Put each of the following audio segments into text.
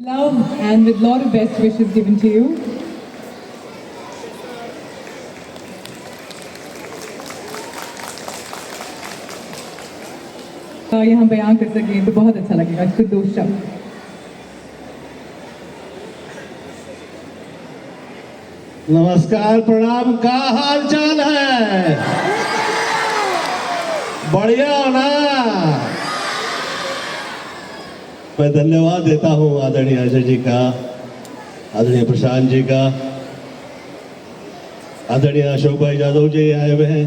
Love and with lot of best wishes given to you. यहाँ बयान कर सकें तो बहुत अच्छा लगेगा। खुद दो शब्द। नमस्कार, प्रणाम, का हाल चाल है? बढ़िया हो ना? मैं धन्यवाद देता हूं आदरणीय अजय जी का, आदरणीय प्रशांत जी का, आदरणीय अशोक भाई यादव जी आए हुए हैं,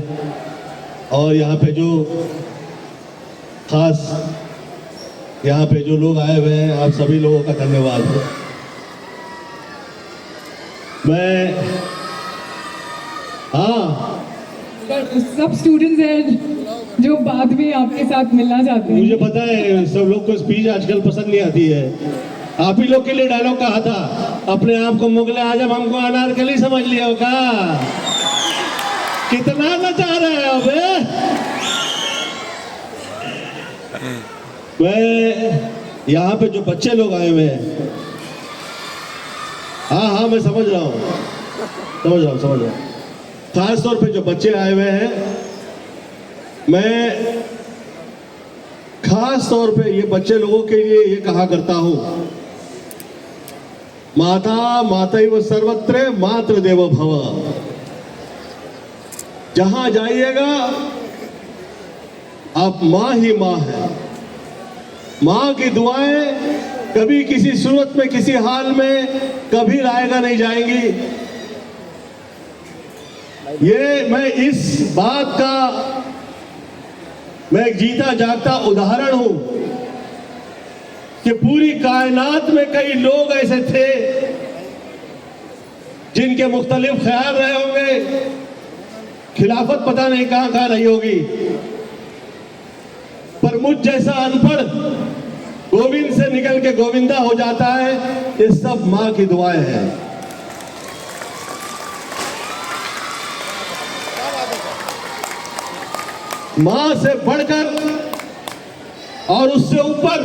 और यहाँ पे जो खास यहाँ पे जो लोग आए हुए हैं, आप सभी लोगों का धन्यवाद है। मैं सब स्टूडेंट्स हैं जो बाद में आपके साथ मिलना चाहते हैं। मुझे पता है सब लोग को स्पीच आजकल पसंद नहीं आती है। आप ही लोग के लिए डायलॉग कहा था, अपने आप को मुगले आजम, हमको अनारकली समझ लिया होगा। कितना नचा रहे हैं अब? मैं यहाँ पे जो बच्चे लोग आए हुए हैं, हाँ मैं समझ रहा हूँ। खास तौर पे जो बच्चे आए हुए हैं, मैं खास तौर पे ये बच्चे लोगों के लिए ये कहा करता हूं, माता मातैव सर्वत्र मातृदेवो भव। जहां जाइएगा आप माँ ही माँ है। माँ की दुआएं कभी किसी सूरत में, किसी हाल में कभी लाएगा नहीं जाएंगी। ये मैं इस बात का मैं एक जीता जागता उदाहरण हूं कि पूरी कायनात में कई लोग ऐसे थे जिनके मुख्तलिफ ख्याल रहे होंगे, खिलाफत पता नहीं कहां कहां रही होगी, पर मुझ जैसा अनपढ़ गोविंद से निकल के गोविंदा हो जाता है। ये सब मां की दुआएं हैं। मां से बढ़कर और उससे ऊपर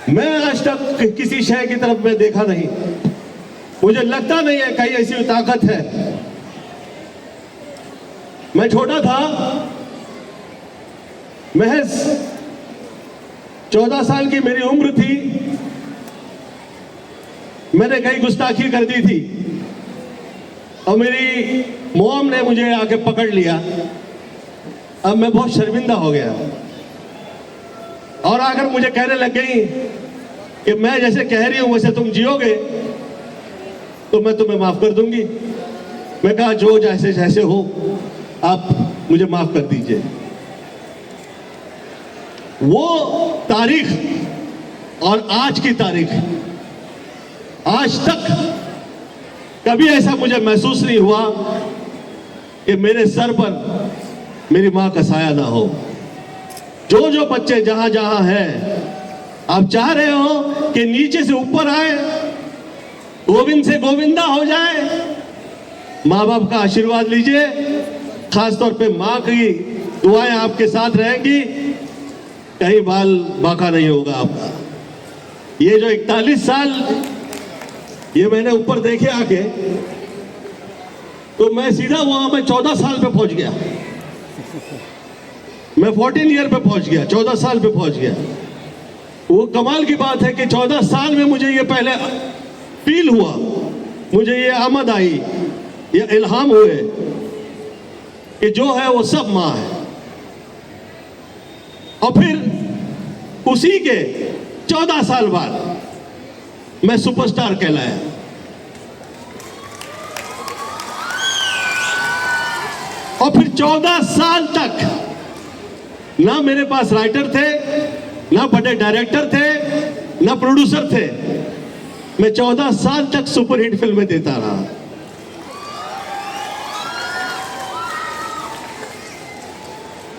मैं आज तक किसी शय की तरफ में देखा नहीं। मुझे लगता नहीं है कहीं ऐसी ताकत है। मैं छोटा था, महज 14 साल की मेरी उम्र थी, मैंने कई गुस्ताखी कर दी थी और मेरी मॉम ने मुझे आके पकड़ लिया। अब मैं बहुत शर्मिंदा हो गया और अगर मुझे कहने लग गई कि मैं जैसे कह रही हूं वैसे तुम जियोगे तो मैं तुम्हें माफ कर दूंगी। मैं कहा जो जैसे जैसे हो आप मुझे माफ कर दीजिए। वो तारीख और आज की तारीख, आज तक कभी ऐसा मुझे महसूस नहीं हुआ कि मेरे सर पर मेरी मां का साया ना हो। जो बच्चे जहां जहां हैं, आप चाह रहे हो कि नीचे से ऊपर आए, गोविंद से गोविंदा हो जाए, माँ बाप का आशीर्वाद लीजिए। खास तौर पे माँ की दुआएं आपके साथ रहेंगी, कहीं बाल बांका नहीं होगा आपका। ये जो 41 साल ये मैंने ऊपर देखे आके, तो मैं सीधा वहां मैं 14 साल पे पहुंच गया। मैं 14 ईयर पे पहुंच गया, 14 साल पे पहुंच गया। वो कमाल की बात है कि 14 साल में मुझे ये पहले फील हुआ, मुझे ये आमद आई, ये इल्हाम हुए कि जो है वो सब माँ है। और फिर उसी के 14 साल बाद मैं सुपरस्टार कहलाया। और फिर 14 साल तक ना मेरे पास राइटर थे, ना बड़े डायरेक्टर थे, ना प्रोड्यूसर थे। मैं 14 साल तक सुपरहिट फिल्में देता रहा।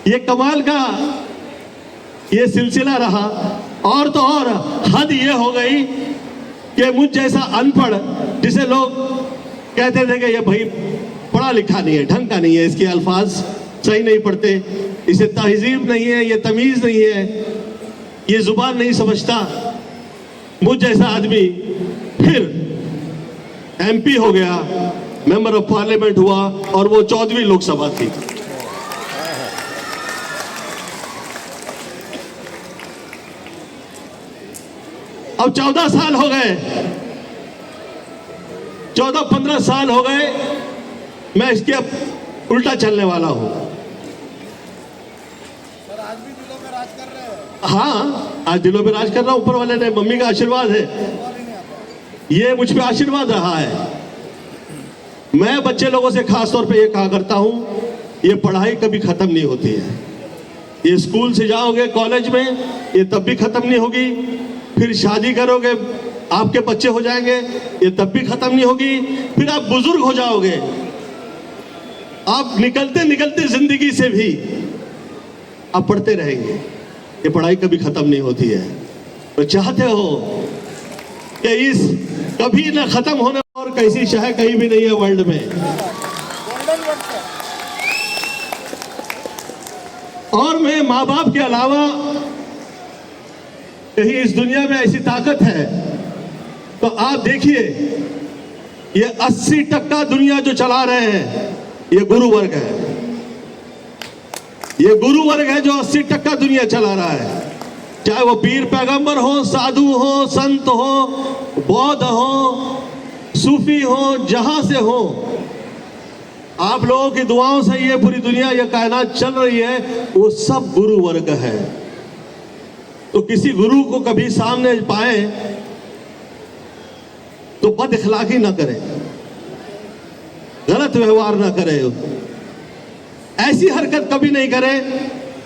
ये कमाल का ये सिलसिला रहा। और तो और हद ये हो गई कि मुझ जैसा अनपढ़, जिसे लोग कहते थे कि ये भाई पढ़ा लिखा नहीं है, ढंग का नहीं है, इसके अल्फाज सही नहीं पढ़ते, इसे तहजीब नहीं है, ये तमीज नहीं है, ये जुबान नहीं समझता, मुझ जैसा आदमी फिर एमपी हो गया, मेंबर ऑफ पार्लियामेंट हुआ, और वो 14वीं लोकसभा थी। अब 14 साल हो गए, 14-15 साल हो गए, मैं इसके अब उल्टा चलने वाला हूं। सर आज भी दिलों में राज कर रहे हैं। हाँ, आज दिलों में राज कर रहा हूं, ऊपर वाले ने, मम्मी का आशीर्वाद है, ये मुझ पे आशीर्वाद रहा है। मैं बच्चे लोगों से खास तौर पे ये कहा करता हूं, ये पढ़ाई कभी खत्म नहीं होती है। ये स्कूल से जाओगे कॉलेज में, ये तब भी खत्म नहीं होगी, फिर शादी करोगे, आपके बच्चे हो जाएंगे, ये तब भी खत्म नहीं होगी, फिर आप बुजुर्ग हो जाओगे, आप निकलते निकलते जिंदगी से भी आप पढ़ते रहेंगे। ये पढ़ाई कभी खत्म नहीं होती है। तो चाहते हो कि इस कभी ना खत्म होने और कैसी शह कहीं भी नहीं है वर्ल्ड में। Golden word sir. और मैं माँ बाप के अलावा कहीं इस दुनिया में ऐसी ताकत है तो आप देखिए, ये 80% दुनिया जो चला रहे हैं ये गुरु वर्ग है। ये गुरु वर्ग है जो 80% दुनिया चला रहा है, चाहे वो पीर पैगंबर हो, साधु हो, संत हो, बौद्ध हो, सूफी हो, जहां से हो। आप लोगों की दुआओं से ये पूरी दुनिया, ये कायनात चल रही है, वो सब गुरु वर्ग है। तो किसी गुरु को कभी सामने पाए तो बद इखलाकी ना करें, गलत व्यवहार ना करें, ऐसी हरकत कभी नहीं करें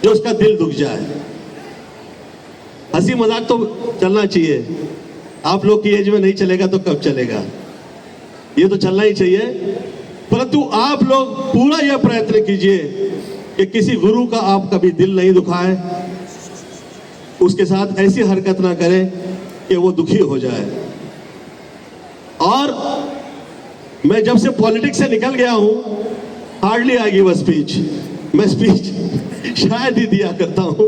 जो उसका दिल दुख जाए। हंसी मजाक तो चलना चाहिए, आप लोग की एज में नहीं चलेगा तो कब चलेगा, ये तो चलना ही चाहिए। परंतु आप लोग पूरा यह प्रयत्न कीजिए कि किसी गुरु का आप कभी दिल नहीं दुखाएं, उसके साथ ऐसी हरकत ना करें कि वो दुखी हो जाए। और मैं जब से पॉलिटिक्स से निकल गया हूं, हार्डली आएगी वह स्पीच, मैं स्पीच शायद ही दिया करता हूं।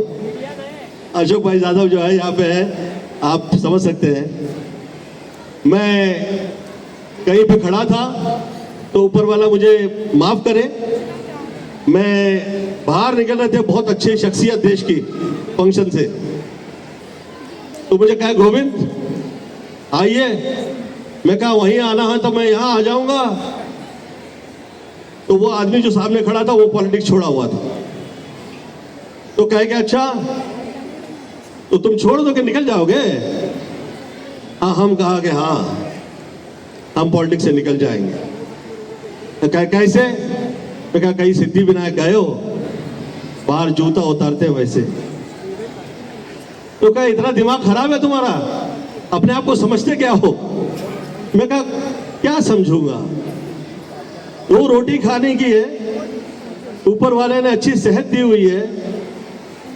अशोक भाई यादव जो है यहाँ पे है, आप समझ सकते हैं। मैं कहीं पे खड़ा था तो ऊपर वाला मुझे माफ करे, मैं बाहर निकल रहे थे बहुत अच्छी शख्सियत देश की फंक्शन से, तो मुझे कहा गोविंद आइए, मैं कहा वहीं आना है तो मैं यहाँ आ जाऊंगा। तो वो आदमी जो सामने खड़ा था वो पॉलिटिक्स छोड़ा हुआ था, तो कहे कि अच्छा तो तुम छोड़ दो कि निकल जाओगे। हाँ, हम कहा कि हाँ हम पॉलिटिक्स से निकल जाएंगे। तो कहे कैसे? मैं कहा कहीं सिद्धि विनायक गए हो, बाहर जूता उतारते वैसे। तो कहा इतना दिमाग खराब है तुम्हारा, अपने आप को समझते क्या हो? मैं कहा क्या समझूंगा, दो रोटी खाने की है, ऊपर वाले ने अच्छी सेहत दी हुई है।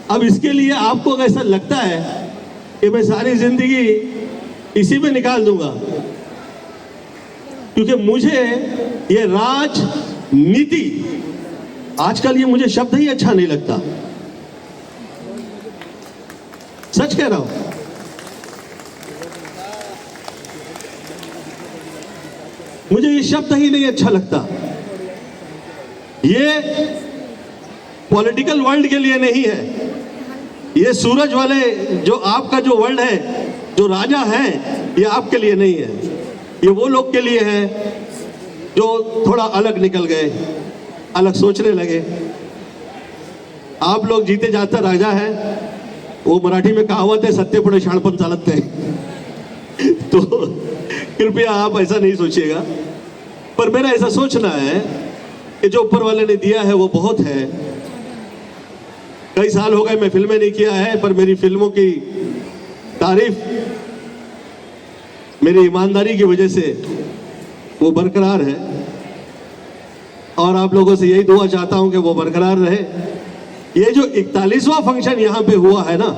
अब इसके लिए आपको ऐसा लगता है कि मैं सारी जिंदगी इसी में निकाल दूंगा, क्योंकि मुझे ये राजनीति, आजकल ये मुझे शब्द ही अच्छा नहीं लगता, सच कह रहा हूं। मुझे ये शब्द ही नहीं अच्छा लगता। ये पॉलिटिकल वर्ल्ड के लिए नहीं है, ये सूरज वाले जो आपका जो वर्ल्ड है, जो राजा है, ये आपके लिए नहीं है, ये वो लोग के लिए है जो थोड़ा अलग निकल गए, अलग सोचने लगे। आप लोग जीते जाते राजा है, वो मराठी में कहावत है, सत्य पुढे शाणपण चालत नहीं। तो कृपया आप ऐसा नहीं सोचिएगा, पर मेरा ऐसा सोचना है कि जो ऊपर वाले ने दिया है वो बहुत है। कई साल हो गए मैं फिल्में नहीं किया है, पर मेरी फिल्मों की तारीफ मेरी ईमानदारी की वजह से वो बरकरार है, और आप लोगों से यही दुआ चाहता हूं कि वो बरकरार रहे। ये जो 41वां फंक्शन यहां पे हुआ है ना,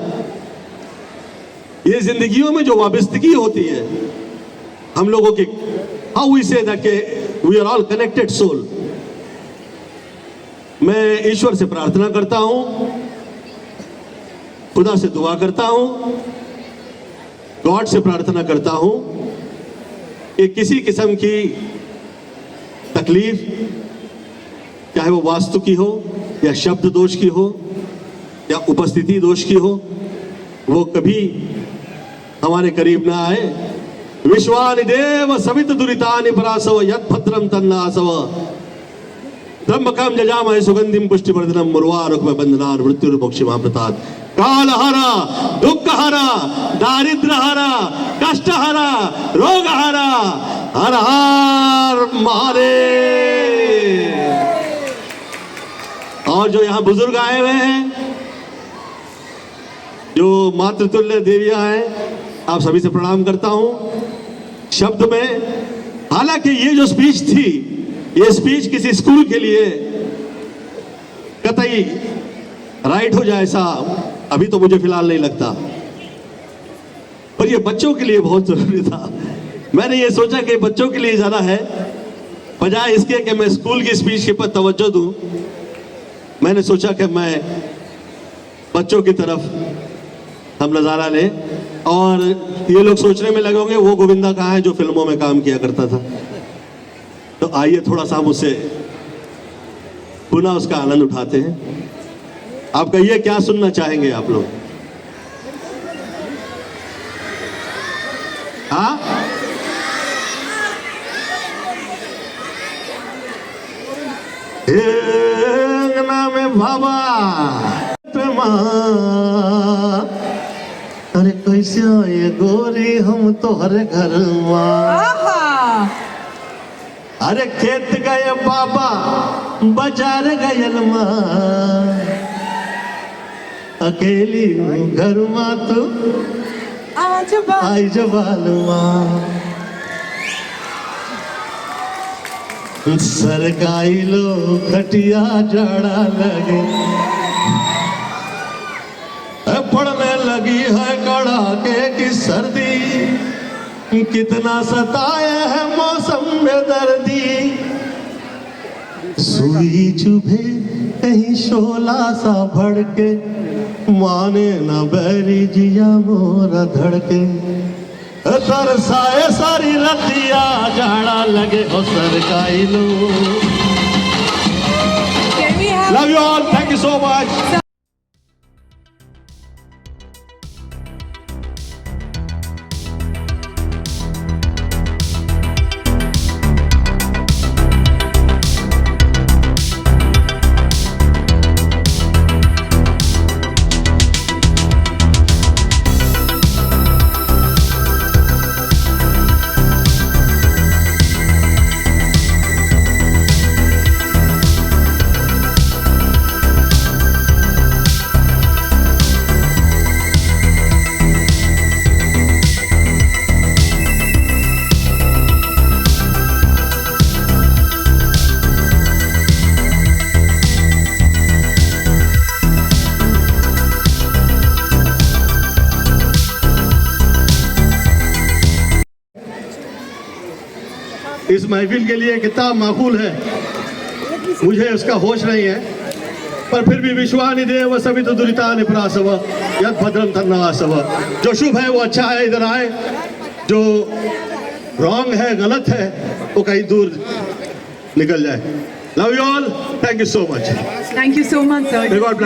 ये जिंदगियों में जो वाबस्तगी होती है हम लोगों की, how we say that we are all connected soul. मैं ईश्वर से प्रार्थना करता हूं, खुदा से दुआ करता हूं गॉड से प्रार्थना करता हूं कि किसी किस्म की तकलीफ, चाहे वो वास्तु की हो या शब्द दोष की हो या उपस्थिति दोष की हो, वो कभी हमारे करीब ना आए। विश्वानि देव सवित दुरितानि परासव यत् भद्रम तन्नासव त्र्यंबकम जजामहे सुगंधिम पुष्टिवर्धनम मुर्वारुकम बंधनान् मृत्युर्मोक्षमामृतात्। कालहरा, दुःखहरा, दारिद्र्यहरा, कष्टहरा, रोगहरा, हर हर महादेव। और जो यहाँ बुजुर्ग आए हुए हैं, जो मातृतुल्य देवियां हैं, आप सभी से प्रणाम करता हूं। शब्द में, हालांकि ये जो स्पीच थी, ये स्पीच किसी स्कूल के लिए कतई राइट हो जाए ऐसा अभी तो मुझे फिलहाल नहीं लगता, पर ये बच्चों के लिए बहुत जरूरी था। मैंने ये सोचा कि बच्चों के लिए ज्यादा है, बजाय इसके कि मैं स्कूल की स्पीच के पर तवज्जो दूं। मैंने सोचा कि मैं बच्चों की तरफ हम नजारा लें। और ये लोग सोचने में लगे होंगे वो गोविंदा कहाँ है जो फिल्मों में काम किया करता था। तो आइए थोड़ा सा हम उससे पुनः उसका आनंद उठाते हैं। आप कहिए क्या सुनना चाहेंगे आप लोग? हाँ, में बाबा अरे कैसे ये गोरी हम तो हर घर अरे खेत गए बाबा बाजार गयल अकेली घर माँ तो आई जबाल सरकाई लो खटिया जाड़ा लगे पड़ने लगी है कड़ाके की सर्दी कितना सताए है मौसम में दर्दी सुई चुभे कहीं शोला सा भड़के माने न बैरी जिया मोरा धड़के तरसाए सारी रतिया जाड़ा लगे हो सरकाई लो। Love you all, thank you so much. इस महफिल के लिए कितना माकूल है, मुझे उसका होश नहीं है, पर फिर भी विश्वानि देव सवित दुरितानि परासव यत् भद्रम तन्नासव। जो शुभ है वो अच्छा है, इधर आए। जो रॉन्ग है, गलत है, वो कहीं दूर निकल जाए। Love you all, thank you so much. Thank you so much, sir. May God bless.